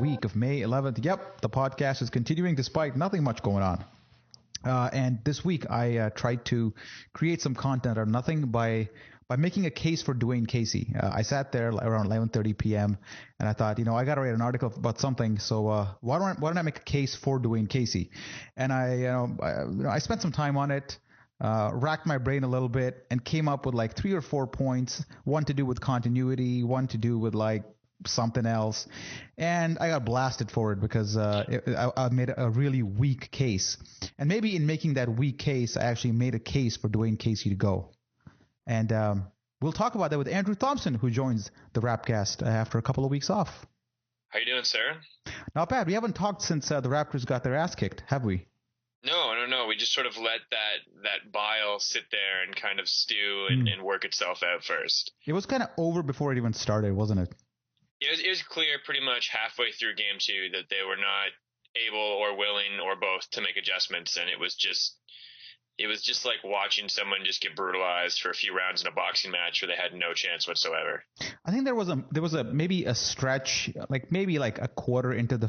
week of May 11th. Yep, the podcast is continuing despite nothing much going on. And this week I tried to create some content out of nothing by making a case for Dwane Casey. I sat there around 11:30 p.m. and I thought, I got to write an article about something. So why don't I make a case for Dwane Casey? And I spent some time on it. Racked my brain a little bit and came up with like 3 or 4 points, one to do with continuity, one to do with like something else, and I got blasted for it because I made a really weak case. And maybe in making that weak case, I actually made a case for Dwane Casey to go. And we'll talk about that with Andrew Thompson, who joins the Rapcast after a couple of weeks off. How you doing, sir? Not bad. We haven't talked since the Raptors got their ass kicked, have we? No. We just sort of let that bile sit there and kind of stew and work itself out first. It was kind of over before it even started, wasn't it? It was clear pretty much halfway through Game 2 that they were not able or willing or both to make adjustments, and it was just like watching someone just get brutalized for a few rounds in a boxing match where they had no chance whatsoever. I think there was maybe a stretch, like maybe like a quarter into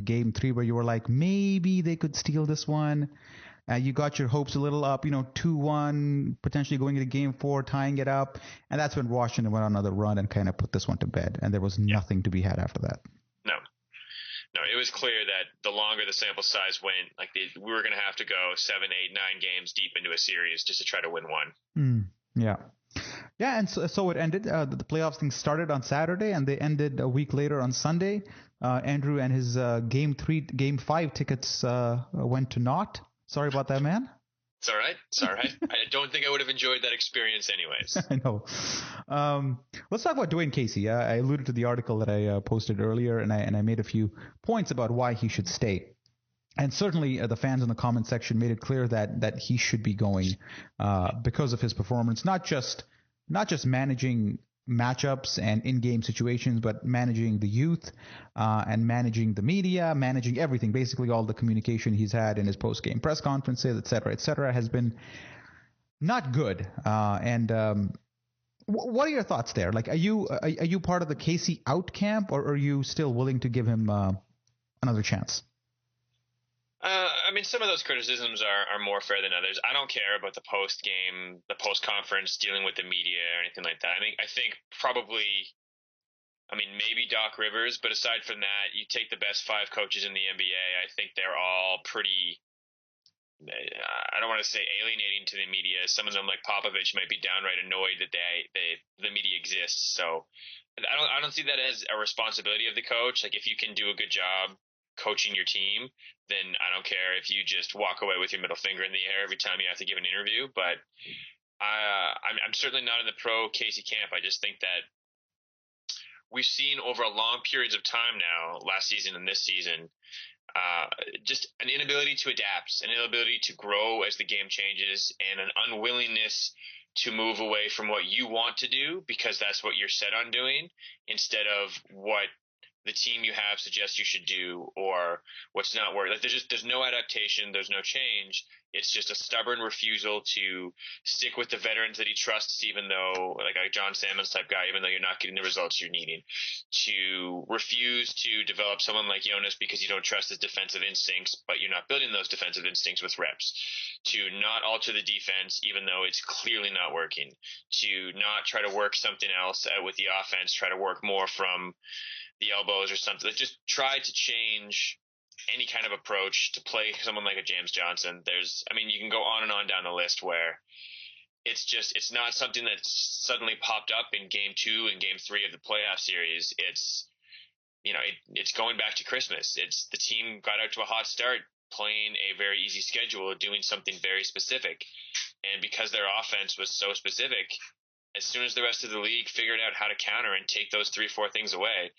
Game 3 where you were like, maybe they could steal this one. You got your hopes a little up, 2-1, potentially going into Game 4, tying it up. And that's when Washington went on another run and kind of put this one to bed. And there was nothing to be had after that. No, it was clear that the longer the sample size went, we were going to have to go 7, 8, 9 games deep into a series just to try to win one. Yeah, and so it ended. The playoffs thing started on Saturday, and they ended a week later on Sunday. Andrew and his Game 5 tickets went to naught. Sorry about that, man. It's all right. I don't think I would have enjoyed that experience anyways. I know. Let's talk about Dwane Casey. I alluded to the article that I posted earlier, and I made a few points about why he should stay. And certainly the fans in the comment section made it clear that he should be going because of his performance, not just managing matchups and in-game situations, but managing the youth and managing the media, managing everything. Basically, all the communication he's had in his post-game press conferences, et cetera, has been not good. What are your thoughts there? Like, are you part of the Casey out camp, or are you still willing to give him another chance? Some of those criticisms are more fair than others. I don't care about the post-game, the post-conference, dealing with the media or anything like that. I think probably, maybe Doc Rivers, but aside from that, you take the best 5 coaches in the NBA, I think they're all pretty, I don't want to say alienating to the media. Some of them, like Popovich, might be downright annoyed that the media exists. So I don't see that as a responsibility of the coach. Like, if you can do a good job coaching your team, then I don't care if you just walk away with your middle finger in the air every time you have to give an interview. But I'm certainly not in the pro Casey camp. I just think that we've seen over long periods of time now, last season and this season, just an inability to adapt, an inability to grow as the game changes, and an unwillingness to move away from what you want to do because that's what you're set on doing, instead of what the team you have suggests you should do or what's not working. Like, there's no adaptation, there's no change. It's just a stubborn refusal to stick with the veterans that he trusts, even though, like a John Salmons type guy, even though you're not getting the results you're needing. To refuse to develop someone like Jonas because you don't trust his defensive instincts, but you're not building those defensive instincts with reps. To not alter the defense, even though it's clearly not working. To not try to work something else out with the offense, try to work more from the elbows or something. Just try to change any kind of approach to play someone like a James Johnson. You can go on and on down the list where it's not something that suddenly popped up in Game 2 and Game 3 of the playoff series. It's going back to Christmas. It's the team got out to a hot start, playing a very easy schedule, doing something very specific. And because their offense was so specific, as soon as the rest of the league figured out how to counter and take those 3-4 things away,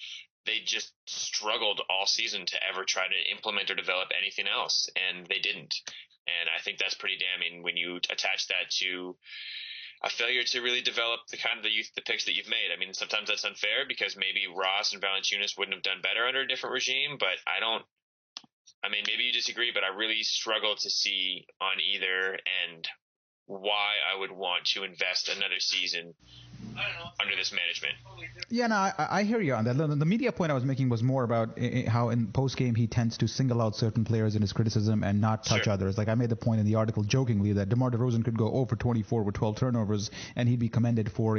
they just struggled all season to ever try to implement or develop anything else, and they didn't. And I think that's pretty damning when you attach that to a failure to really develop the kind of the picks that you've made. Sometimes that's unfair because maybe Ross and Valanciunas wouldn't have done better under a different regime, but maybe you disagree, but I really struggle to see on either end why I would want to invest another season under this management. Yeah, no, I hear you on that. The media point I was making was more about how in post-game he tends to single out certain players in his criticism and not touch others. Like I made the point in the article jokingly that DeMar DeRozan could go 0 for 24 with 12 turnovers and he'd be commended for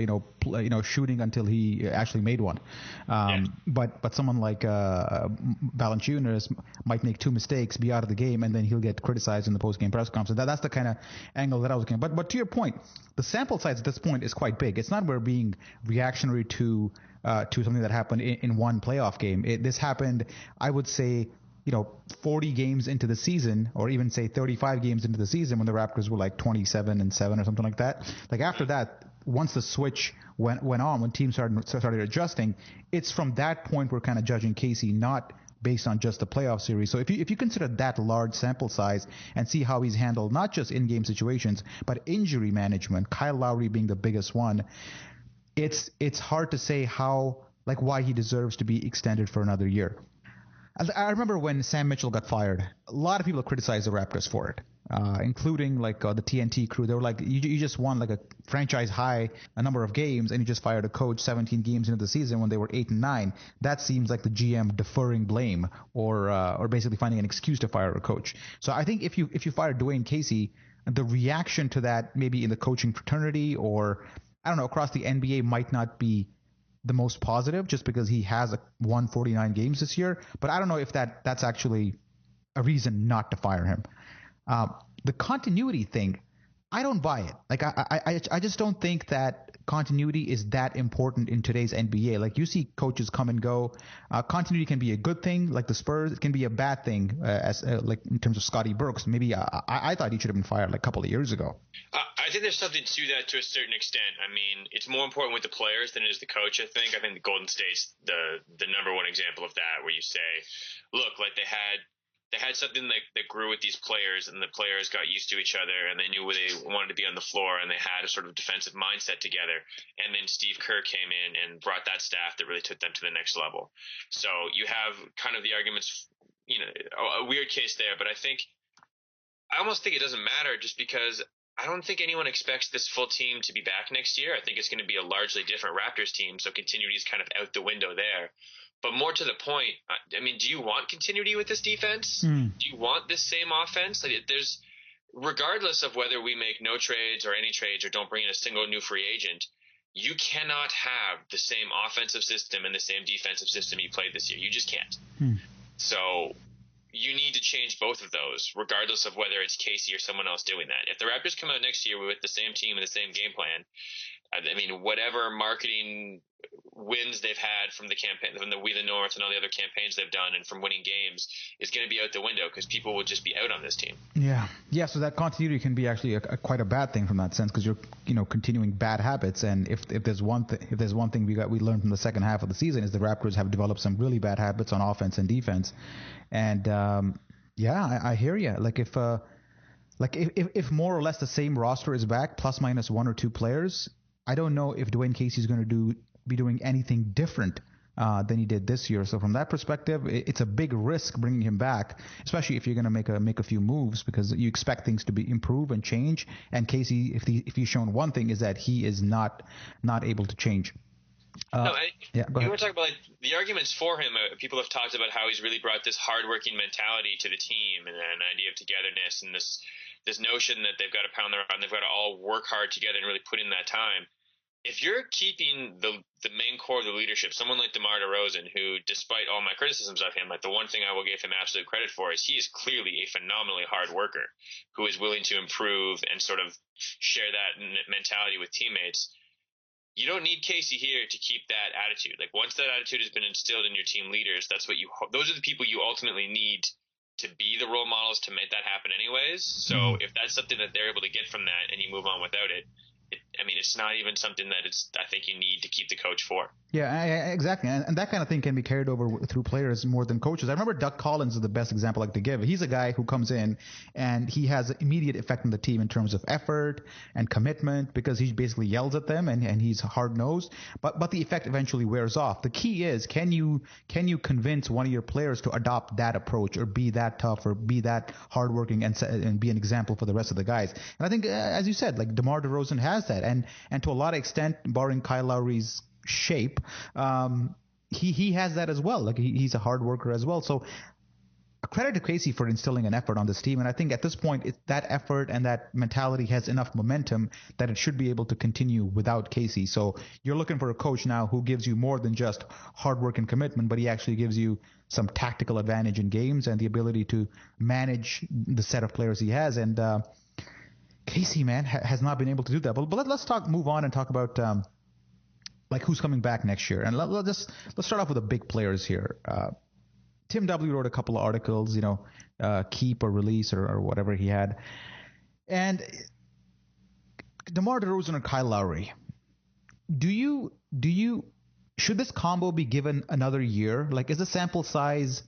shooting until he actually made one. But someone like Valanciunas might make 2 mistakes, be out of the game, and then he'll get criticized in the post-game press conference. That's the kind of angle that I was getting. But to your point, the sample size at this point is quite big. It's not we're being reactionary to something that happened in one playoff game. This happened, I would say, 40 games into the season, or even say 35 games into the season when the Raptors were like 27-7 or something like that. Like after that, once the switch went on, when teams started adjusting, it's from that point we're kind of judging Casey, not based on just the playoff series. So if you consider that large sample size and see how he's handled not just in-game situations, but injury management, Kyle Lowry being the biggest one, it's hard to say why he deserves to be extended for another year. I remember when Sam Mitchell got fired, a lot of people criticized the Raptors for it, including the TNT crew. They were like, you just won like a franchise high a number of games and you just fired a coach 17 games into the season when they were 8-9. That seems like the GM deferring blame or basically finding an excuse to fire a coach. So I think if you fire Dwane Casey, the reaction to that maybe in the coaching fraternity or I don't know, across the NBA might not be the most positive just because he has won 49 games this year. But I don't know if that's actually a reason not to fire him. The continuity thing, I don't buy it. Like I just don't think that continuity is that important in today's NBA. Like you see coaches come and go. Continuity can be a good thing, like the Spurs. It can be a bad thing, like in terms of Scotty Brooks. Maybe I thought he should have been fired like a couple of years ago. I think there's something to that to a certain extent. I mean, it's more important with the players than it is the coach. I think the Golden State's the number one example of that, where you say, look, like they had something that grew with these players, and the players got used to each other, and they knew where they wanted to be on the floor, and they had a sort of defensive mindset together. And then Steve Kerr came in and brought that staff that really took them to the next level. So you have kind of the arguments, a weird case there, but I almost think it doesn't matter just because I don't think anyone expects this full team to be back next year. I think it's going to be a largely different Raptors team, so continuity is kind of out the window there. But more to the point, I mean, do you want continuity with this defense? Do you want this same offense? Like, regardless of whether we make no trades or any trades or don't bring in a single new free agent, you cannot have the same offensive system and the same defensive system you played this year. You just can't. So you need to change both of those, regardless of whether it's Casey or someone else doing that. If the Raptors come out next year with the same team and the same game plan, I mean, whatever marketing wins they've had from the campaign, from the We the North and all the other campaigns they've done and from winning games is going to be out the window because people will just be out on this team. Yeah. So that continuity can be actually quite a bad thing from that sense because you're continuing bad habits. And if there's one thing we learned from the second half of the season is the Raptors have developed some really bad habits on offense and defense. And I hear you. If more or less the same roster is back, plus minus 1 or 2 players, I don't know if Dwane Casey's going to be doing anything different than he did this year. So from that perspective, it's a big risk bringing him back, especially if you're going to make a few moves because you expect things to be improve and change. And Casey, if he's shown one thing, is that he is not able to change. You were talking about the arguments for him. People have talked about how he's really brought this hardworking mentality to the team and an idea of togetherness and this notion that they've got to pound their heart and they've got to all work hard together and really put in that time. If you're keeping the main core of the leadership, someone like DeMar DeRozan, who, despite all my criticisms of him, like the one thing I will give him absolute credit for is he is clearly a phenomenally hard worker who is willing to improve and sort of share that mentality with teammates. You don't need Casey here to keep that attitude. Like once that attitude has been instilled in your team leaders, those are the people you ultimately need to be the role models to make that happen anyways. So if that's something that they're able to get from that and you move on without it, it's not even something that I think you need to keep the coach for. Yeah, exactly. And that kind of thing can be carried over through players more than coaches. I remember Doug Collins is the best example I like to give. He's a guy who comes in and he has an immediate effect on the team in terms of effort and commitment because he basically yells at them and he's hard-nosed. But the effect eventually wears off. The key is, can you convince one of your players to adopt that approach or be that tough or be that hardworking and be an example for the rest of the guys? And I think, as you said, like DeMar DeRozan has that. And to a lot of extent, barring Kyle Lowry's shape, he has that as well. Like he's a hard worker as well. So credit to Casey for instilling an effort on this team. And I think at this point, that effort and that mentality has enough momentum that it should be able to continue without Casey. So you're looking for a coach now who gives you more than just hard work and commitment, but he actually gives you some tactical advantage in games and the ability to manage the set of players he has. And Casey, man, has not been able to do that. But let's move on and talk about like who's coming back next year. And let's start off with the big players here. Tim W. wrote a couple of articles, keep or release or whatever he had. And DeMar DeRozan or Kyle Lowry, should this combo be given another year? Like, is the sample size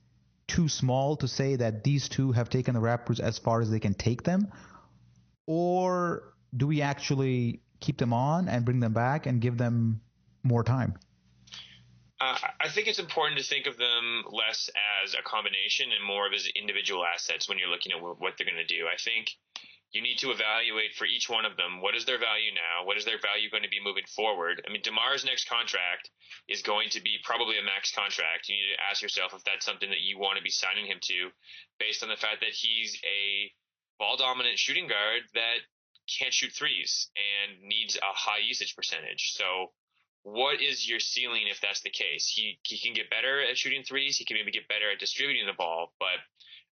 too small to say that these two have taken the Raptors as far as they can take them? Or do we actually keep them on and bring them back and give them more time? I think it's important to think of them less as a combination and more of as individual assets when you're looking at what they're going to do. I think you need to evaluate for each one of them, what is their value now? What is their value going to be moving forward? I mean, DeMar's next contract is going to be probably a max contract. You need to ask yourself if that's something that you want to be signing him to based on the fact that he's a ball-dominant shooting guard that can't shoot threes and needs a high usage percentage. So what is your ceiling if that's the case? He can get better at shooting threes. He can maybe get better at distributing the ball. But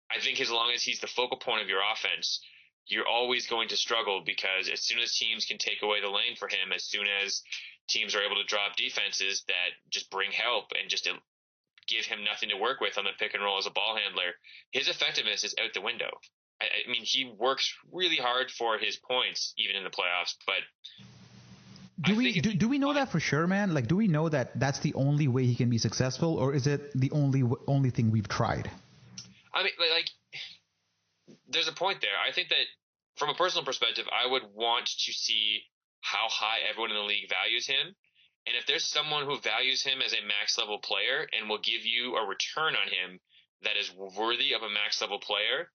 I think as long as he's the focal point of your offense, you're always going to struggle because as soon as teams can take away the lane for him, as soon as teams are able to drop defenses that just bring help and just give him nothing to work with on the pick and roll as a ball handler, his effectiveness is out the window. I mean, he works really hard for his points, even in the playoffs, but do we know that for sure, man? Like, do we know that that's the only way he can be successful, or is it the only thing we've tried? I mean, like, there's a point there. I think that from a personal perspective, I would want to see how high everyone in the league values him. And if there's someone who values him as a max level player and will give you a return on him that is worthy of a max level player,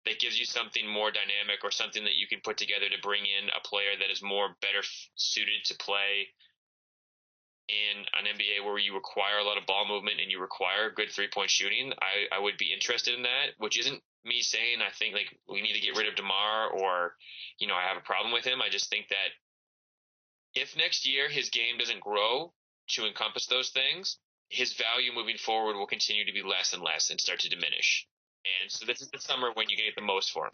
that gives you something more dynamic or something that you can put together to bring in a player that is better suited to play in an NBA where you require a lot of ball movement and you require good 3-point shooting, I would be interested in that, which isn't me saying I think like we need to get rid of DeMar or, I have a problem with him. I just think that if next year his game doesn't grow to encompass those things, his value moving forward will continue to be less and less and start to diminish. And so this is the summer when you get the most for him.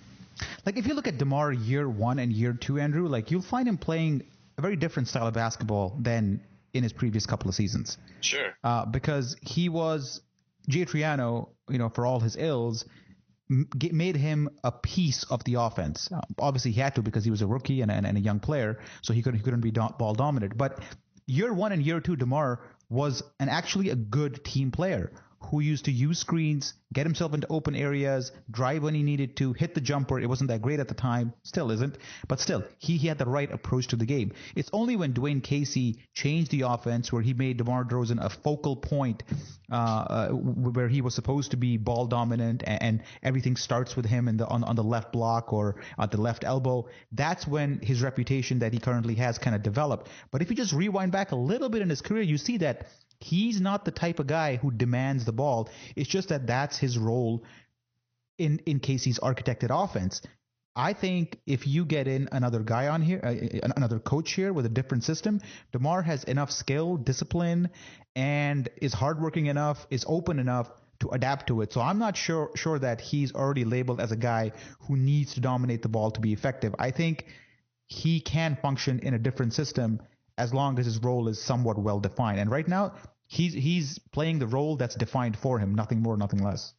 Like if you look at DeMar year 1 and year 2, Andrew, like you'll find him playing a very different style of basketball than in his previous couple of seasons. Sure. Because he was Jay Triano, for all his ills, made him a piece of the offense. Obviously, he had to because he was a rookie and a young player, so he couldn't be ball dominant. But year 1 and year 2, DeMar was actually a good team player who used to use screens, get himself into open areas, drive when he needed to, hit the jumper. It wasn't that great at the time, still isn't, but still, he had the right approach to the game. It's only when Dwane Casey changed the offense where he made DeMar DeRozan a focal point where he was supposed to be ball dominant and everything starts with him on the left block or at the left elbow. That's when his reputation that he currently has kind of developed. But if you just rewind back a little bit in his career, you see that he's not the type of guy who demands the ball. It's just that that's his role in Casey's architected offense. I think if you get in another guy on here, another coach here with a different system, DeMar has enough skill, discipline, and is hardworking enough, is open enough to adapt to it. So I'm not sure that he's already labeled as a guy who needs to dominate the ball to be effective. I think he can function in a different system as long as his role is somewhat well defined. And right now, he's playing the role that's defined for him, nothing more, nothing less.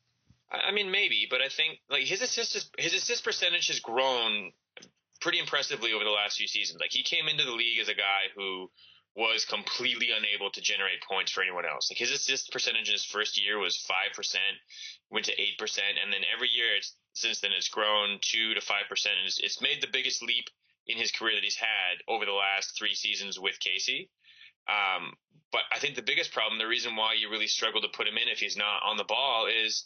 I mean, maybe, but I think like his assist percentage has grown pretty impressively over the last few seasons. Like he came into the league as a guy who was completely unable to generate points for anyone else. Like his assist percentage in his first year was 5%, went to 8%, and then every year since then it's grown 2 to 5%. And it's made the biggest leap in his career that he's had over the last 3 seasons with Casey. But I think the biggest problem, the reason why you really struggle to put him in if he's not on the ball is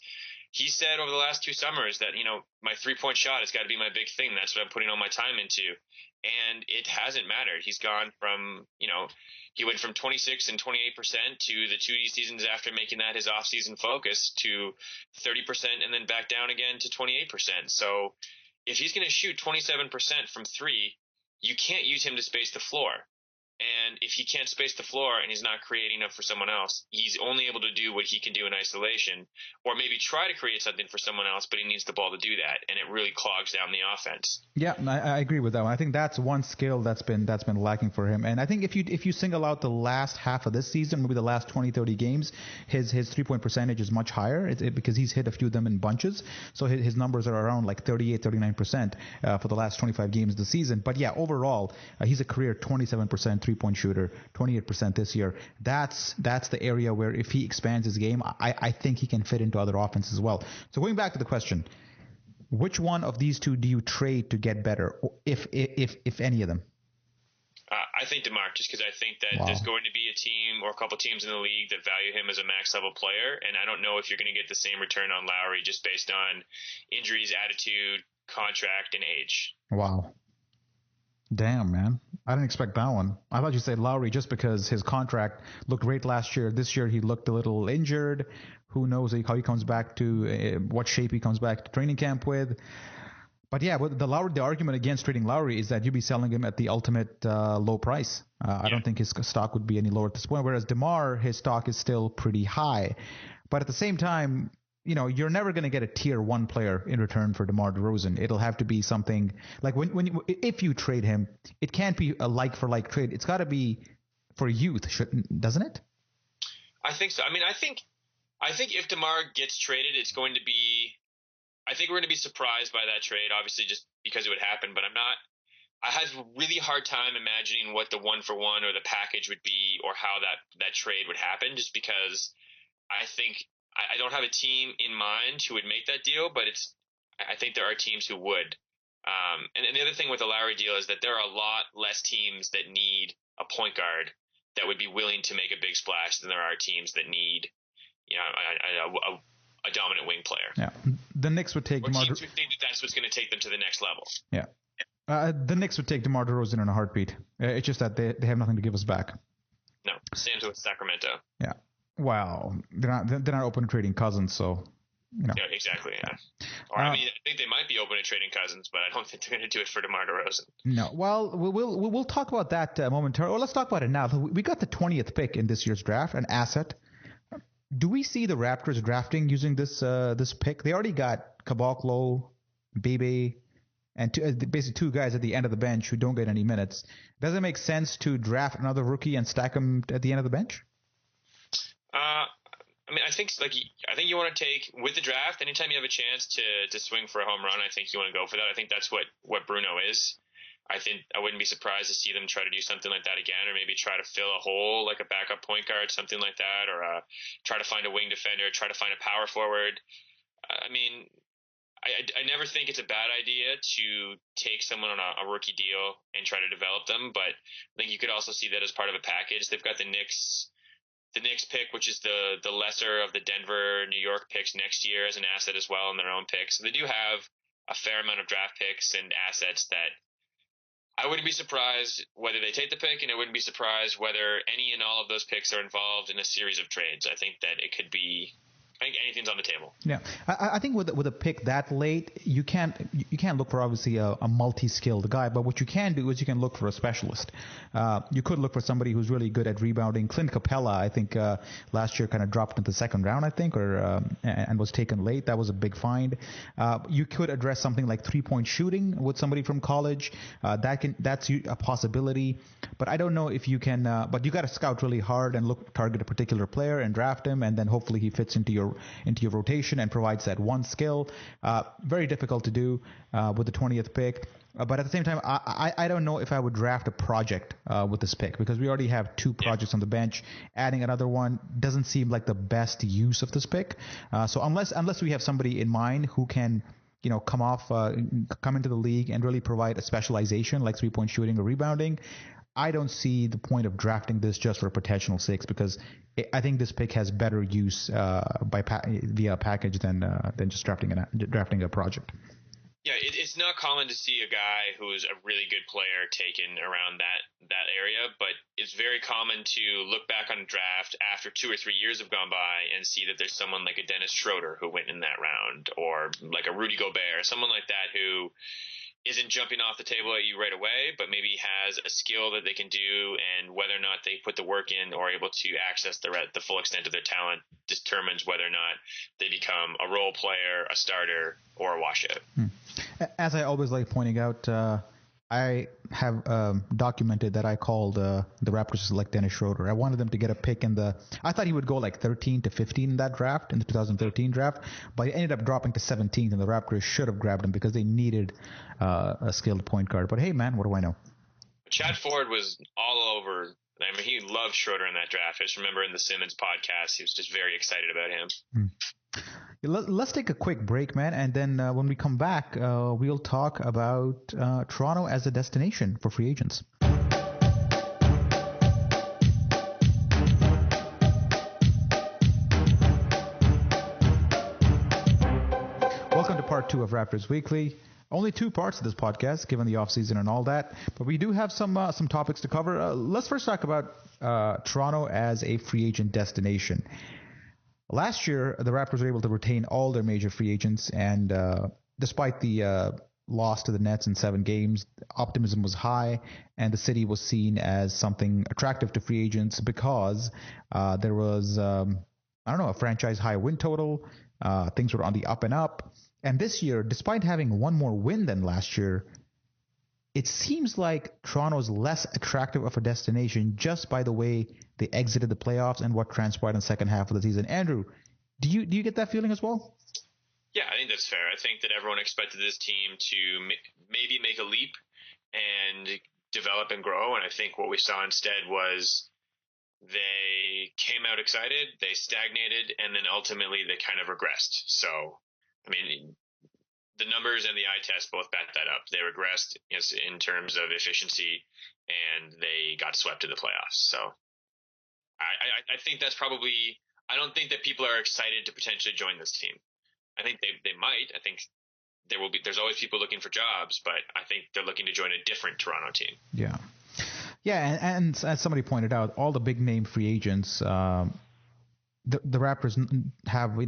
he said over the last 2 summers that, my 3-point shot has got to be my big thing. That's what I'm putting all my time into. And it hasn't mattered. He's gone from, he went from 26 and 28% to the 2 seasons after making that his off-season focus to 30% and then back down again to 28%. So if he's going to shoot 27% from 3, you can't use him to space the floor. And if he can't space the floor and he's not creating enough for someone else, he's only able to do what he can do in isolation, or maybe try to create something for someone else, but he needs the ball to do that, and it really clogs down the offense. Yeah, I agree with that one. I think that's one skill that's been lacking for him. And I think if you single out the last half of this season, maybe the last 20, 30 games, his 3-point percentage is much higher because he's hit a few of them in bunches. So his numbers are around like 38, 39% for the last 25 games of the season. But yeah, overall, he's a career 27% 3-point shooter, 28% this year. That's the area where if he expands his game, I think he can fit into other offenses as well. So going back to the question, which one of these two do you trade to get better, if any of them? I think DeMar, just because I think that there's going to be a team or a couple teams in the league that value him as a max level player, and I don't know if you're going to get the same return on Lowry just based on injuries, attitude, contract, and age. Wow. Damn, man. I didn't expect that one. I thought you'd say Lowry just because his contract looked great last year. This year he looked a little injured. Who knows how he comes back to, what shape he comes back to training camp with. But yeah, the argument against trading Lowry is that you'd be selling him at the ultimate low price. I don't think his stock would be any lower at this point, whereas DeMar, his stock is still pretty high. But at the same time, you're never going to get a tier 1 player in return for DeMar DeRozan. It'll have to be something like if you trade him, it can't be a like for like trade. It's got to be for youth, doesn't it? I think so. I mean, I think if DeMar gets traded, it's going to be. I think we're going to be surprised by that trade, obviously, just because it would happen. But I have a really hard time imagining what the 1-for-1 or the package would be, or how that trade would happen, just because I think. I don't have a team in mind who would make that deal, but I think there are teams who would. And the other thing with the Lowry deal is that there are a lot less teams that need a point guard that would be willing to make a big splash than there are teams that need, a dominant wing player. Yeah, the Knicks would take DeMar. Teams who think that's what's going to take them to the next level. Yeah, the Knicks would take DeMar DeRozan in a heartbeat. It's just that they have nothing to give us back. No, same with Sacramento. Yeah. Well, they're not open to trading Cousins, so Yeah, exactly. Yeah. Or I think they might be open to trading Cousins, but I don't think they're going to do it for DeMar DeRozan. No. Well, we'll talk about that momentarily. Or let's talk about it now. We got the 20th pick in this year's draft, an asset. Do we see the Raptors drafting using this pick? They already got Caboclo, Bebe, and basically 2 guys at the end of the bench who don't get any minutes. Does it make sense to draft another rookie and stack him at the end of the bench? I think you want to take with the draft. Anytime you have a chance to swing for a home run, I think you want to go for that. I think that's what Bruno is. I think I wouldn't be surprised to see them try to do something like that again, or maybe try to fill a hole like a backup point guard, something like that, or try to find a wing defender, try to find a power forward. I never think it's a bad idea to take someone on a rookie deal and try to develop them, but I think you could also see that as part of a package. They've got the Knicks pick, which is the lesser of the Denver, New York picks next year as an asset as well in their own picks. So they do have a fair amount of draft picks and assets that I wouldn't be surprised whether they take the pick, and I wouldn't be surprised whether any and all of those picks are involved in a series of trades. I think that it could be. I think anything's on the table. Yeah, I think with a pick that late, you can't look for obviously a multi-skilled guy, but what you can do is you can look for a specialist. You could look for somebody who's really good at rebounding. Clint Capella, I think last year kind of dropped into the second round, I think, and was taken late. That was a big find. You could address something like 3-point shooting with somebody from college. That's a possibility, but I don't know if you can. But you got to scout really hard and target a particular player and draft him, and then hopefully he fits into your rotation and provides that one skill. Very difficult to do with the 20th pick. But at the same time, I don't know if I would draft a project with this pick, because we already have 2 projects on the bench. Adding another one doesn't seem like the best use of this pick. So unless we have somebody in mind who can come into the league and really provide a specialization like 3-point shooting or rebounding, I don't see the point of drafting this just for potential sakes, because I think this pick has better use via a package than just drafting a project. Yeah, it's not common to see a guy who's a really good player taken around that area, but it's very common to look back on a draft after 2 or 3 years have gone by and see that there's someone like a Dennis Schroeder who went in that round, or like a Rudy Gobert, someone like that who isn't jumping off the table at you right away, but maybe has a skill that they can do, and whether or not they put the work in or able to access the full extent of their talent determines whether or not they become a role player, a starter, or a washout. As I always like pointing out, I have documented that I called the Raptors to select Dennis Schroeder. I wanted them to get a pick I thought he would go like 13 to 15 in that draft, in the 2013 draft, but he ended up dropping to 17th, and the Raptors should have grabbed him because they needed a skilled point guard. But hey, man, what do I know? Chad Ford was all over. I mean, he loved Schroeder in that draft. I just remember in the Simmons podcast, he was just very excited about him. Let's take a quick break, man, and then when we come back, we'll talk about Toronto as a destination for free agents. Welcome to part 2 of Raptors Weekly. Only 2 parts of this podcast, given the offseason and all that, but we do have some topics to cover. Let's first talk about Toronto as a free agent destination. Last year, the Raptors were able to retain all their major free agents, and despite the loss to the Nets in 7 games, optimism was high, and the city was seen as something attractive to free agents because there was, a franchise high win total. Things were on the up and up. And this year, despite having one more win than last year, it seems like Toronto's less attractive of a destination just by the way they exited the playoffs and what transpired in the second half of the season. Andrew, do you get that feeling as well? Yeah, I think that's fair. I think that everyone expected this team to maybe make a leap and develop and grow, and I think what we saw instead was they came out excited, they stagnated, and then ultimately they kind of regressed. So, I mean, the numbers and the eye test both back that up. They regressed in terms of efficiency, and they got swept in the playoffs. So I think that's probably – I don't think that people are excited to potentially join this team. I think they might. I think there's always people looking for jobs, but I think they're looking to join a different Toronto team. Yeah. Yeah, and as somebody pointed out, all the big-name free agents, the Raptors have,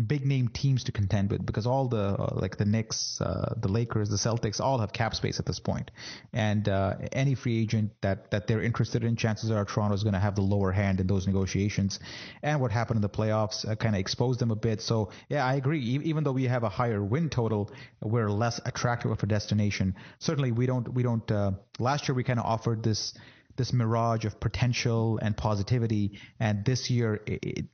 big-name teams to contend with because all the, like the Knicks, the Lakers, the Celtics, all have cap space at this point. And any free agent that they're interested in, chances are Toronto is going to have the lower hand in those negotiations. And what happened in the playoffs kind of exposed them a bit. So, yeah, I agree. Even though we have a higher win total, we're less attractive of a destination. Certainly, we don't. Last year, we kind of offered this mirage of potential and positivity, and this year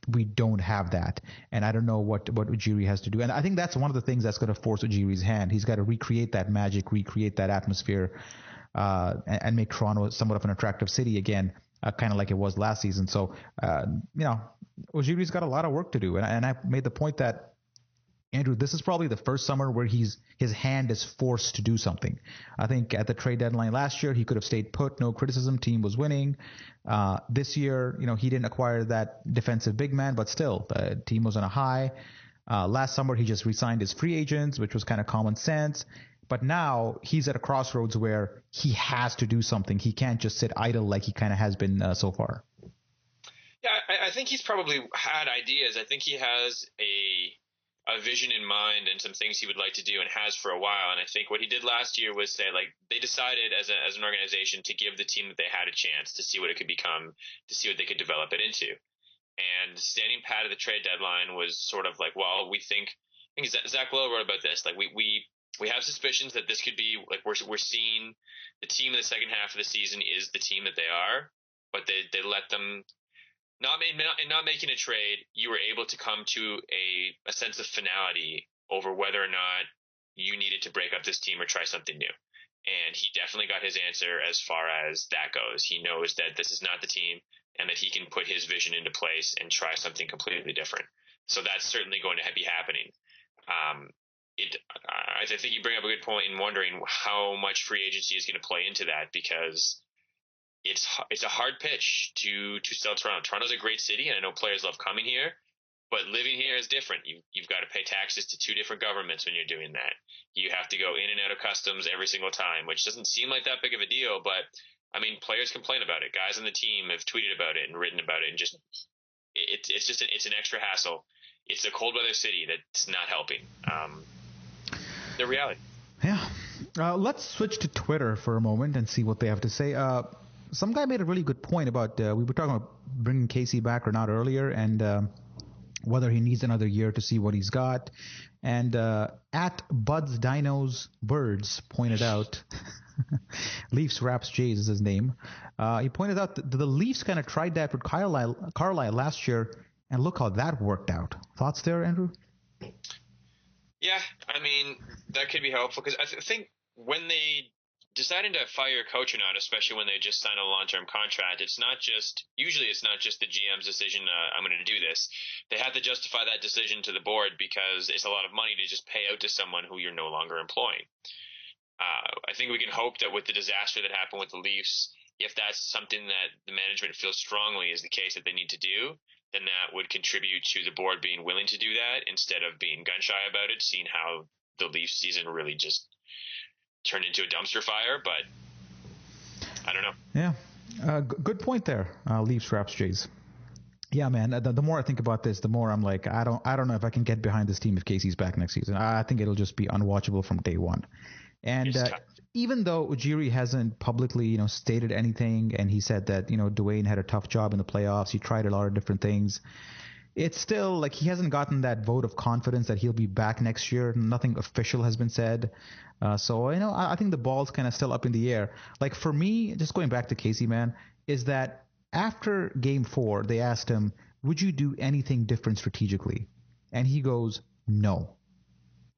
we don't have that. And I don't know what Ujiri has to do. And I think that's one of the things that's going to force Ujiri's hand. He's got to recreate that magic, recreate that atmosphere, and make Toronto somewhat of an attractive city again, kind of like it was last season. So, Ujiri's got a lot of work to do. And I made the point that, Andrew, this is probably the first summer where his hand is forced to do something. I think at the trade deadline last year, he could have stayed put, no criticism, team was winning. This year, he didn't acquire that defensive big man, but still, the team was on a high. Last summer, he just re-signed his free agents, which was kind of common sense. But now he's at a crossroads where he has to do something. He can't just sit idle like he kind of has been so far. Yeah, I think he's probably had ideas. I think he has a vision in mind and some things he would like to do and has for a while. And I think what he did last year was say, like, they decided as an organization to give the team that they had a chance to see what it could become, to see what they could develop it into. And standing pat at the trade deadline was sort of like, well, I think Zach Lowe wrote about this. Like, we have suspicions that this could be like, we're seeing the team in the second half of the season is the team that they are, but they let them, not making a trade, you were able to come to a sense of finality over whether or not you needed to break up this team or try something new. And he definitely got his answer as far as that goes. He knows that this is not the team and that he can put his vision into place and try something completely different. So that's certainly going to be happening. I think you bring up a good point in wondering how much free agency is going to play into that, because it's a hard pitch to sell Toronto. Toronto's a great city, and I know players love coming here, but living here is different. You've got to pay taxes to 2 different governments when you're doing that. You have to go in and out of customs every single time, which doesn't seem like that big of a deal, but I mean, players complain about it. Guys on the team have tweeted about it and written about it, and just it's an extra hassle. It's a cold weather city that's not helping. The reality. Yeah. Let's switch to Twitter for a moment and see what they have to say. Some guy made a really good point about we were talking about bringing Casey back or not earlier, and whether he needs another year to see what he's got. And at Buds Dinos Birds pointed out, Leafs Raps Jays is his name. He pointed out that the Leafs kind of tried that with Carlisle last year, and look how that worked out. Thoughts there, Andrew? Yeah, I mean, that could be helpful because I think when they deciding to fire a coach or not, especially when they just sign a long-term contract, it's not just the GM's decision, I'm going to do this. They have to justify that decision to the board because it's a lot of money to just pay out to someone who you're no longer employing. I think we can hope that with the disaster that happened with the Leafs, if that's something that the management feels strongly is the case that they need to do, then that would contribute to the board being willing to do that instead of being gun-shy about it, seeing how the Leafs season really just turned into a dumpster fire. But I don't know. Yeah, good point there, Leafs, Raps, Jays. Yeah, man, the more I think about this, the more I'm like, I don't know if I can get behind this team if Casey's back next season. I think it'll just be unwatchable from day one. And even though Ujiri hasn't publicly, stated anything, and he said that, Dwane had a tough job in the playoffs, he tried a lot of different things, it's still like he hasn't gotten that vote of confidence that he'll be back next year. Nothing official has been said. So, I think the ball's kind of still up in the air. Like for me, just going back to Casey, man, is that after Game 4, they asked him, would you do anything different strategically? And he goes, no.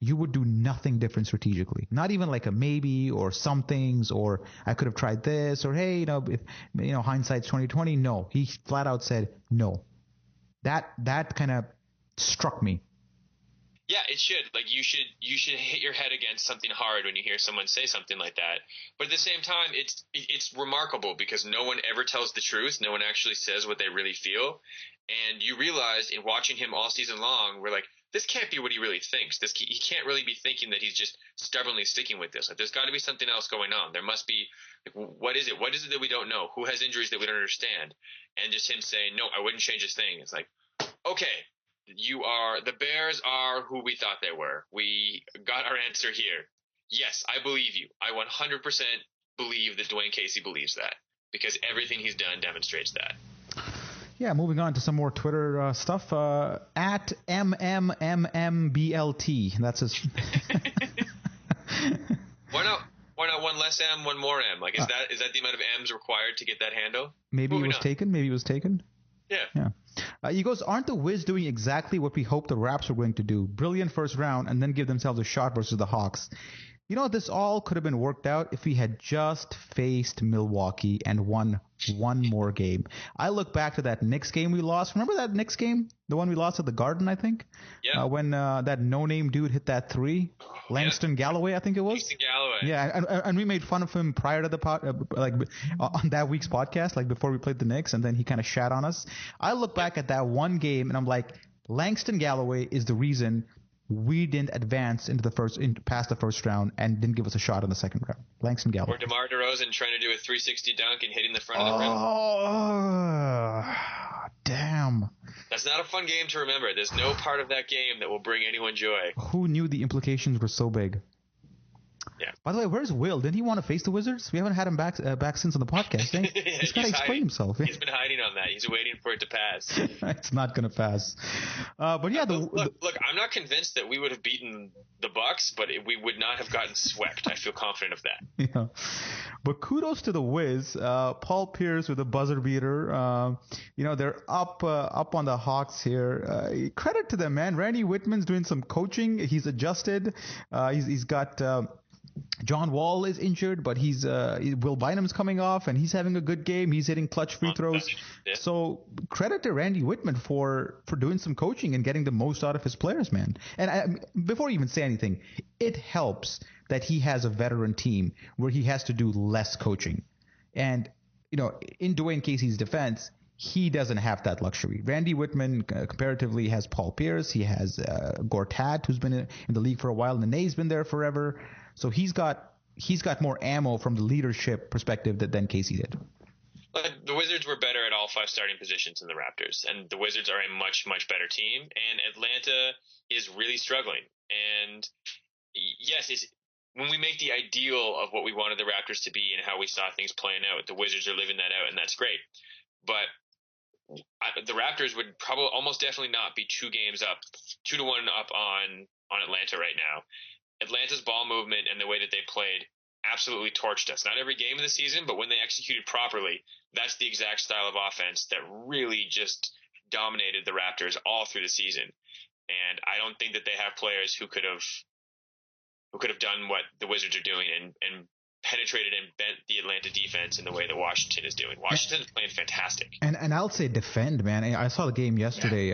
You would do nothing different strategically. Not even like a maybe or some things or I could have tried this or hey, if hindsight's 2020. No, he flat out said no. That kind of struck me. Yeah, it should. Like you should hit your head against something hard when you hear someone say something like that. But at the same time, it's remarkable because no one ever tells the truth. No one actually says what they really feel. And you realize in watching him all season long, we're like, this can't be what he really thinks. He can't really be thinking that he's just stubbornly sticking with this. Like, there's got to be something else going on. There must be. Like, what is it? What is it that we don't know? Who has injuries that we don't understand? And just him saying, no, I wouldn't change a thing. It's like, okay, the Bears are who we thought they were. We got our answer here. Yes, I believe you. I 100% believe that Dwane Casey believes that because everything he's done demonstrates that. Yeah, moving on to some more Twitter stuff. At MMMMBLT. That's his. Why not one less M, one more M? Like, is that the amount of M's required to get that handle? Maybe it was taken. Maybe it was taken. Yeah. He goes, aren't the Wiz doing exactly what we hoped the Raps were going to do? Brilliant first round and then give themselves a shot versus the Hawks. This all could have been worked out if we had just faced Milwaukee and won one more game. I look back to that Knicks game we lost. Remember that Knicks game? The one we lost at the Garden, I think? Yeah. When that no-name dude hit that three. Langston Galloway, I think it was. Langston Galloway. Yeah, and we made fun of him prior to the on that week's podcast, like before we played the Knicks, and then he kind of shat on us. I look back at that one game, and I'm like, Langston Galloway is the reason we didn't advance past the first round and didn't give us a shot in the second round. Langston Galloway. Or DeMar DeRozan trying to do a 360 dunk and hitting the front of the rim. Oh, damn. That's not a fun game to remember. There's no part of that game that will bring anyone joy. Who knew the implications were so big? Yeah. By the way, where's Will? Didn't he want to face the Wizards? We haven't had him back since on the podcast. Eh? He's got to explain himself. He's been hiding on that. He's waiting for it to pass. It's not going to pass. But yeah, look, I'm not convinced that we would have beaten the Bucks, but we would not have gotten swept. I feel confident of that. Yeah. But kudos to the Wiz. Paul Pierce with a buzzer beater. They're up on the Hawks here. Credit to them, man. Randy Whitman's doing some coaching. He's adjusted. He's got. John Wall is injured, but Will Bynum's coming off, and he's having a good game. He's hitting clutch free throws. Yeah. So credit to Randy Whitman for doing some coaching and getting the most out of his players, man. And before you even say anything, it helps that he has a veteran team where he has to do less coaching. And in Dwane Casey's defense, he doesn't have that luxury. Randy Whitman comparatively has Paul Pierce. He has Gortat, who's been in the league for a while. Nene's been there forever. So he's got more ammo from the leadership perspective than Casey did. But the Wizards were better at all 5 starting positions than the Raptors, and the Wizards are a much, much better team, and Atlanta is really struggling. And yes, when we make the ideal of what we wanted the Raptors to be and how we saw things playing out, the Wizards are living that out, and that's great. But the Raptors would probably almost definitely not be 2 to 1 up on Atlanta right now. Atlanta's ball movement and the way that they played absolutely torched us. Not every game of the season, but when they executed properly, that's the exact style of offense that really just dominated the Raptors all through the season. And I don't think that they have players who could have done what the Wizards are doing and penetrated and bent the Atlanta defense in the way that Washington is doing. Washington is playing fantastic. And I'll say defend, man. I saw the game yesterday.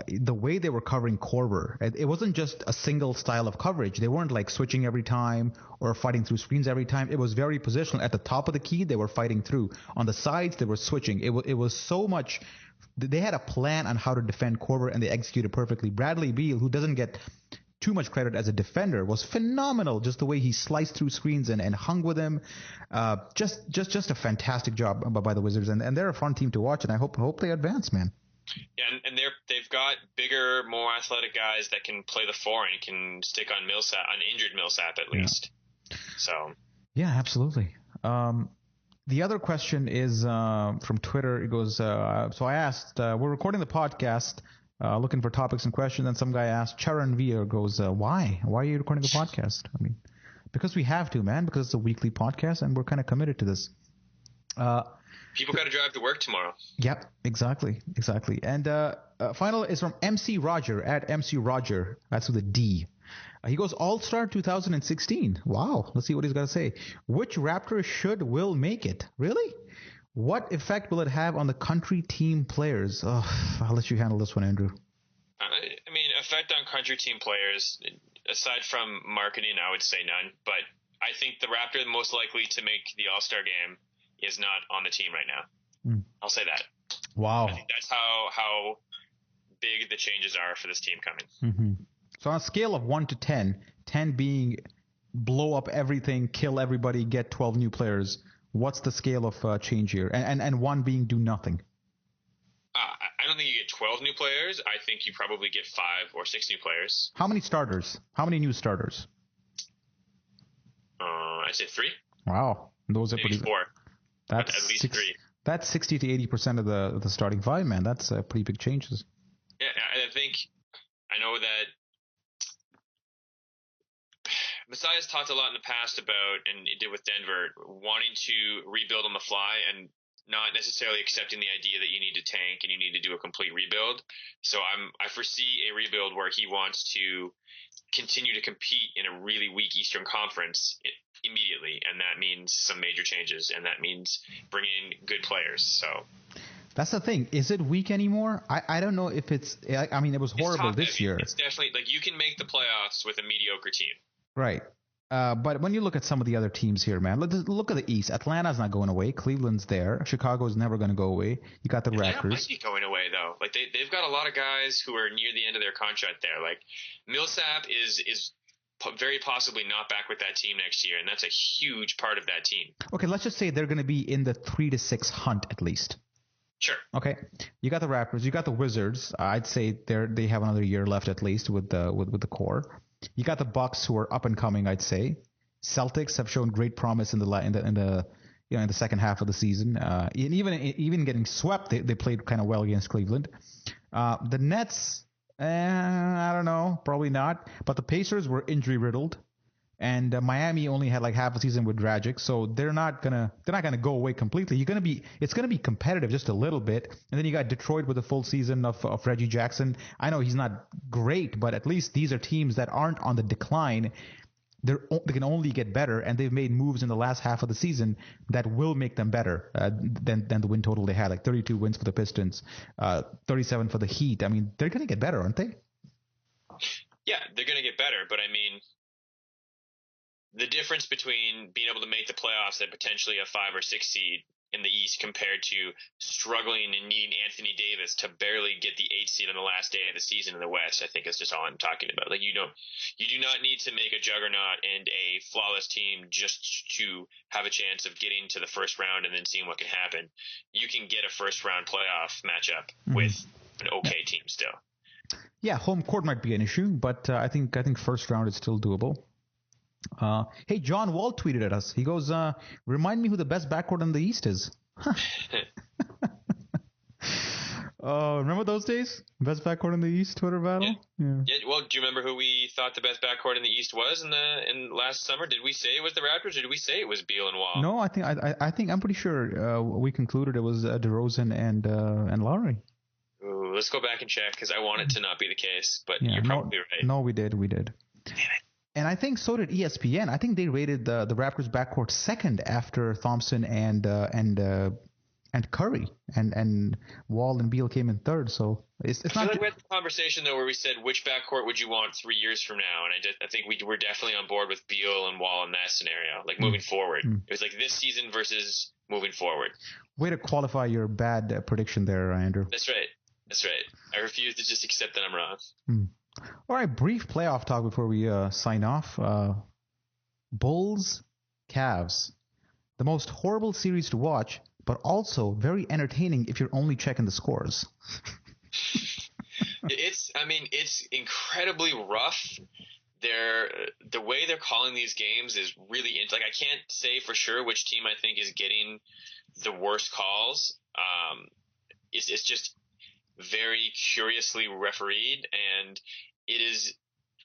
The way they were covering Korver, it wasn't just a single style of coverage. They weren't like switching every time or fighting through screens every time. It was very positional. At the top of the key, they were fighting through. On the sides, they were switching. It was so much. They had a plan on how to defend Korver, and they executed perfectly. Bradley Beal, who doesn't get too much credit as a defender, was phenomenal. Just the way he sliced through screens and hung with them. Just a fantastic job by the Wizards, and they're a fun team to watch. And I hope they advance, man. Yeah, and they've got bigger, more athletic guys that can play the 4 and can stick on injured Millsap at least. Yeah. So yeah, absolutely. The other question is from Twitter. It goes, so I asked, we're recording the podcast, looking for topics and questions, and some guy asked, Charan Veer goes, why are you recording a podcast? I mean, because we have to, man, because it's a weekly podcast, and we're kind of committed to this. People got to drive to work tomorrow. Yep, exactly. And final is from MC Roger, at MC Roger. That's with a D. He goes, All-Star 2016. Wow. Let's see what he's got to say. Which Raptor will make it? Really? What effect will it have on the country team players? Oh, I'll let you handle this one, Andrew. I mean, effect on country team players, aside from marketing, I would say none. But I think the Raptor most likely to make the All-Star game is not on the team right now. I'll say that. Wow. I think that's how big the changes are for this team coming. Mm-hmm. So on a scale of 1 to 10, 10 being blow up everything, kill everybody, get 12 new players, what's the scale of change here? And 1 being do nothing. I don't think you get 12 new players. I think you probably get 5 or 6 new players. How many starters? How many new starters? I'd say 3. Wow. Those are maybe pretty 4. That's at least 3. That's 60 to 80% of the starting 5, man. That's pretty big changes. Yeah, I know that Messiah's talked a lot in the past about, and he did with Denver, wanting to rebuild on the fly and not necessarily accepting the idea that you need to tank and you need to do a complete rebuild. So I foresee a rebuild where he wants to continue to compete in a really weak Eastern Conference immediately, and that means some major changes, and that means bringing in good players. So that's the thing. Is it weak anymore? I don't know if it's. I mean, it was horrible this year. It's definitely like you can make the playoffs with a mediocre team. Right. But when you look at some of the other teams here, man, look at the East. Atlanta's not going away. Cleveland's there. Chicago's never going to go away. You got the Raptors. Might be going away, though. Like they've got a lot of guys who are near the end of their contract there. Like Millsap is very possibly not back with that team next year, and that's a huge part of that team. Okay, let's just say they're going to be in the 3 to 6 hunt at least. Sure. Okay. You got the Raptors. You got the Wizards. I'd say they have another year left at least with the core. You got the Bucks, who are up and coming, I'd say. Celtics have shown great promise in the second half of the season. And even getting swept, they played kind of well against Cleveland. The Nets, I don't know, probably not. But the Pacers were injury riddled, and Miami only had like half a season with Dragic, so they're not gonna go away completely. It's gonna be competitive just a little bit, and then you got Detroit with a full season of Reggie Jackson. I know he's not great, but at least these are teams that aren't on the decline. They can only get better, and they've made moves in the last half of the season that will make them better than the win total they had, like 32 wins for the Pistons, 37 for the Heat. I mean, they're gonna get better, aren't they? Yeah, they're gonna get better, but I mean, the difference between being able to make the playoffs at potentially a 5 or 6 seed in the East compared to struggling and needing Anthony Davis to barely get the 8th seed on the last day of the season in the West. I think is just all I'm talking about. Like, you do not need to make a juggernaut and a flawless team just to have a chance of getting to the first round and then seeing what can happen. You can get a first round playoff matchup with an okay team still. Yeah, home court might be an issue, but I think first round is still doable. Hey, John Wall tweeted at us. He goes, remind me who the best backcourt in the East is. Remember those days? Best backcourt in the East Twitter battle? Yeah. Well, do you remember who we thought the best backcourt in the East was in last summer? Did we say it was the Raptors, or did we say it was Beal and Wall? No, I think I'm pretty sure we concluded it was DeRozan and Lowry. Ooh, let's go back and check because I want it to not be the case, but you're probably right. No, we did. Damn it. And I think so did ESPN. I think they rated the Raptors backcourt second after Thompson and Curry, and Wall and Beal came in third. So it's not. I feel like we had the conversation though where we said which backcourt would you want 3 years from now, and I think we were definitely on board with Beal and Wall in that scenario, like moving forward. It was like this season versus moving forward. Way to qualify your bad prediction there, Andrew. That's right. I refuse to just accept that I'm wrong. All right, brief playoff talk before we sign off. Bulls, Cavs. The most horrible series to watch, but also very entertaining if you're only checking the scores. It's incredibly rough. The way they're calling these games is really like I can't say for sure which team I think is getting the worst calls. It's just very curiously refereed, and it is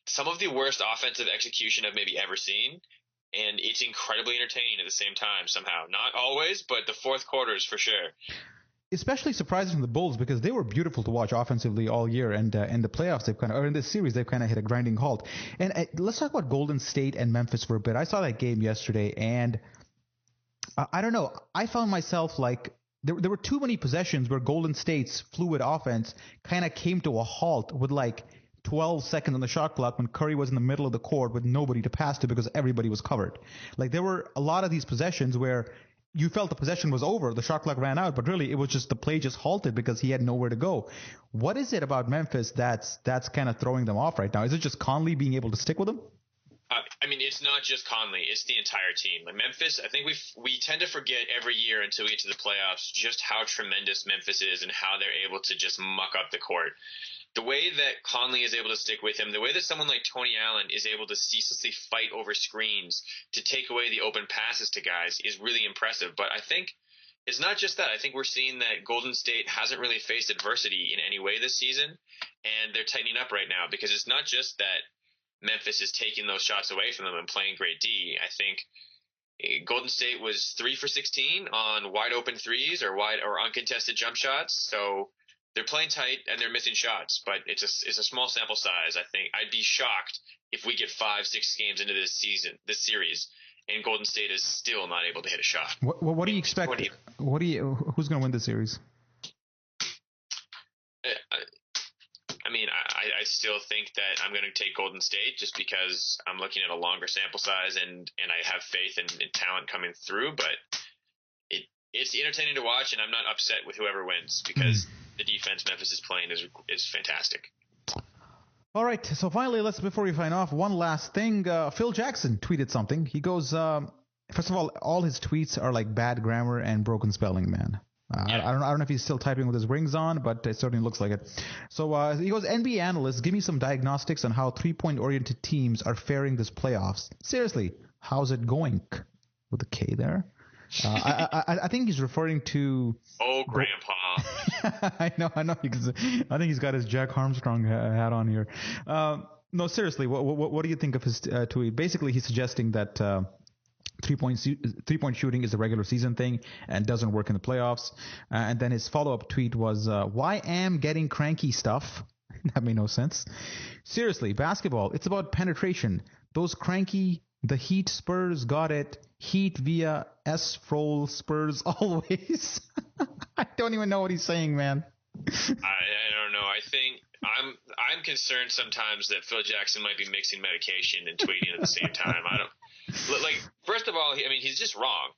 some of the worst offensive execution I've maybe ever seen, and it's incredibly entertaining at the same time somehow. Not always, but the fourth quarters for sure. Especially surprising from the Bulls because they were beautiful to watch offensively all year, and in the playoffs or in this series they've kind of hit a grinding halt. And let's talk about Golden State and Memphis for a bit. I saw that game yesterday, and I don't know. I found myself like there were too many possessions where Golden State's fluid offense kind of came to a halt with like 12 seconds on the shot clock when Curry was in the middle of the court with nobody to pass to because everybody was covered. Like there were a lot of these possessions where you felt the possession was over, the shot clock ran out, but really it was just the play just halted because he had nowhere to go. What is it about Memphis that's kind of throwing them off right now? Is it just Conley being able to stick with them? It's not just Conley; it's the entire team. Like Memphis, I think we tend to forget every year until we get to the playoffs just how tremendous Memphis is and how they're able to just muck up the court. The way that Conley is able to stick with him, the way that someone like Tony Allen is able to ceaselessly fight over screens to take away the open passes to guys is really impressive. But I think it's not just that. I think we're seeing that Golden State hasn't really faced adversity in any way this season, and they're tightening up right now because it's not just that Memphis is taking those shots away from them and playing great D. I think Golden State was 3 for 16 on wide open threes or uncontested jump shots. So they're playing tight and they're missing shots, but it's a small sample size. I think I'd be shocked if we get 5-6 games into this series, and Golden State is still not able to hit a shot. What do you expect? Who's going to win the series? I still think that I'm going to take Golden State just because I'm looking at a longer sample size and I have faith in talent coming through. But it's entertaining to watch, and I'm not upset with whoever wins because the defense Memphis is playing is fantastic. All right, so finally, before we sign off, one last thing. Phil Jackson tweeted something. He goes, first of all his tweets are like bad grammar and broken spelling, man. I don't know if he's still typing with his rings on, but it certainly looks like it. So he goes, NBA analysts, give me some diagnostics on how three-point oriented teams are faring this playoffs. Seriously, how's it going? With a K there. I think he's referring to. Oh, Grandpa. I know. Because I think he's got his Jack Armstrong hat on here. No, seriously, what do you think of his tweet? Basically, he's suggesting that three-point shooting is a regular season thing and doesn't work in the playoffs. And then his follow-up tweet was, why am getting cranky stuff? That made no sense. Seriously, basketball, it's about penetration. Those cranky, the Heat Spurs got it. Heat via S-Froll Spurs always. I don't even know what he's saying, man. I don't know. I think I'm concerned sometimes that Phil Jackson might be mixing medication and tweeting at the same time. I don't. Like, first of all, he's just wrong.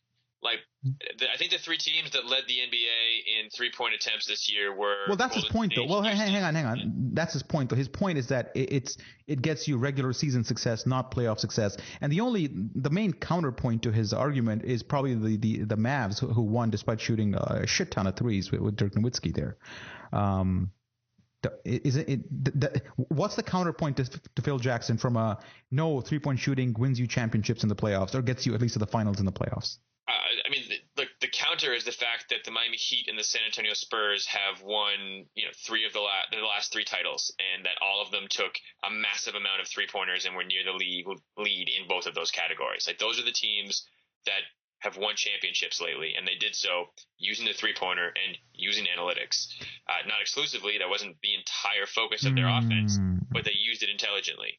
Like, I think the 3 teams that led the NBA in 3-point attempts this year were. Well, that's his point, though. Well, hang on. That's his point, though. His point is that it gets you regular season success, not playoff success. And the main counterpoint to his argument is probably the Mavs, who won despite shooting a shit ton of threes with Dirk Nowitzki there. What's the counterpoint to Phil Jackson from a no 3-point shooting wins you championships in the playoffs or gets you at least to the finals in the playoffs? I mean, the counter is the fact that the Miami Heat and the San Antonio Spurs have won, 3 of the last 3 titles, and that all of them took a massive amount of 3-pointers and were near the lead in both of those categories. Like, those are the teams that have won championships lately, and they did so using the 3-pointer and using analytics. Not exclusively, that wasn't the entire focus of their offense, but they used it intelligently.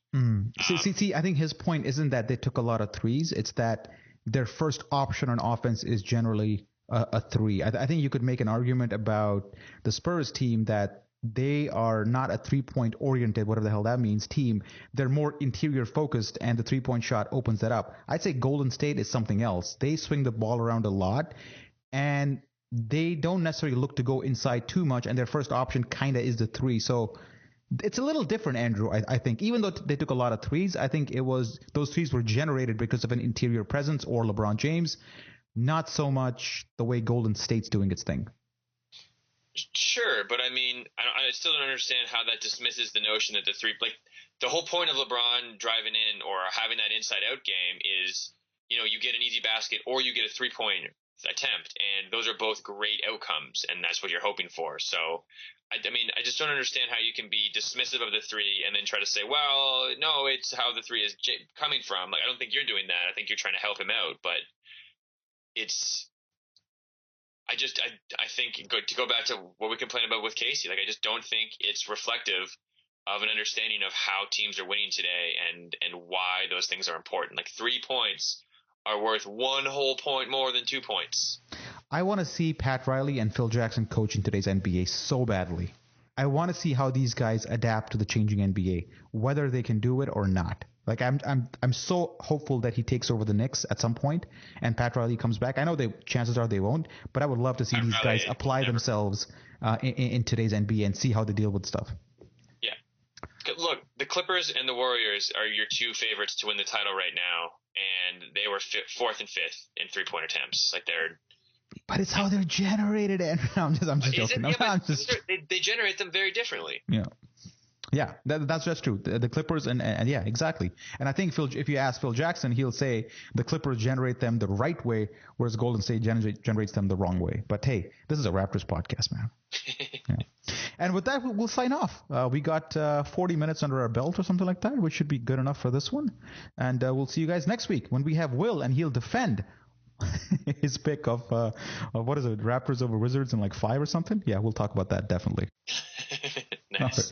See, I think his point isn't that they took a lot of threes, it's that their first option on offense is generally a 3. I think you could make an argument about the Spurs team that they are not a 3-point oriented, whatever the hell that means, team. They're more interior focused, and the 3-point shot opens that up. I'd say Golden State is something else. They swing the ball around a lot, and they don't necessarily look to go inside too much, and their first option kind of is the 3. So it's a little different, Andrew, I think. Even though they took a lot of threes, I think those threes were generated because of an interior presence or LeBron James, not so much the way Golden State's doing its thing. Sure, but I mean, I still don't understand how that dismisses the notion that the whole point of LeBron driving in or having that inside-out game is, you get an easy basket or you get a 3-point attempt, and those are both great outcomes, and that's what you're hoping for. So, I mean, I just don't understand how you can be dismissive of the 3 and then try to say, well, no, it's how the 3 is coming from. Like, I don't think you're doing that. I think you're trying to help him out, but I think to go back to what we complained about with Casey, like, I just don't think it's reflective of an understanding of how teams are winning today and why those things are important. Like, 3 points are worth 1 whole point more than 2 points. I want to see Pat Riley and Phil Jackson coach in today's NBA so badly. I want to see how these guys adapt to the changing NBA, whether they can do it or not. Like, I'm so hopeful that he takes over the Knicks at some point and Pat Riley comes back. I know chances are they won't, but I would love to see these guys apply themselves in today's NBA and see how they deal with stuff. Yeah. Look, the Clippers and the Warriors are your 2 favorites to win the title right now, and they were 4th and 5th in 3-point attempts. Like, but it's how they're generated, and I'm just joking. They generate them very differently. Yeah, that's just true. The Clippers and yeah, exactly. And I think if you ask Phil Jackson, he'll say the Clippers generate them the right way, whereas Golden State generates them the wrong way. But hey, this is a Raptors podcast, man. Yeah. And with that, we'll sign off. We got 40 minutes under our belt or something like that, which should be good enough for this one. And we'll see you guys next week when we have Will, and he'll defend his pick of what is it, Raptors over Wizards in like 5 or something. Yeah, we'll talk about that definitely. Nice.